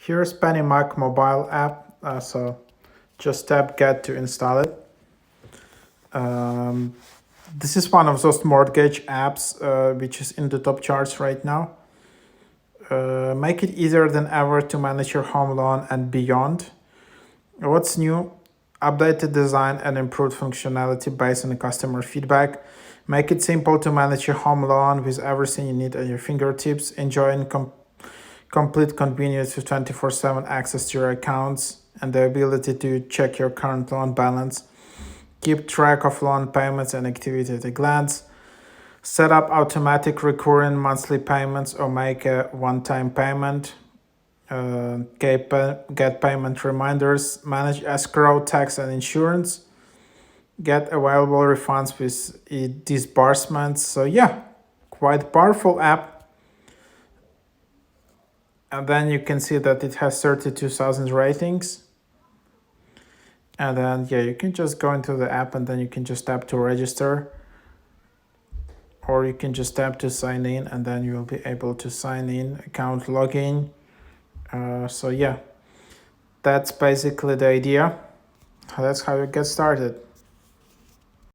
Here's PENNYMAC Mobile App. So just tap Get to install it. This is one of those mortgage apps which is in the top charts right now. Make it easier than ever to manage your home loan and beyond. What's new? Updated design and improved functionality based on the customer feedback. Make it simple to manage your home loan with everything you need at your fingertips. Enjoy complete convenience with 24/7 access to your accounts and the ability to check your current loan balance. Keep track of loan payments and activity at a glance. Set up automatic recurring monthly payments or make a one-time payment. Get payment reminders. Manage escrow, tax, and insurance. Get available refunds with disbursements. So yeah, quite powerful app. And then you can see that it has 32,000 ratings. And then yeah, you can just go into the app and then you can just tap to register. Or you can just tap to sign in and then you will be able to sign in, account login. So yeah, that's basically the idea. That's how you get started.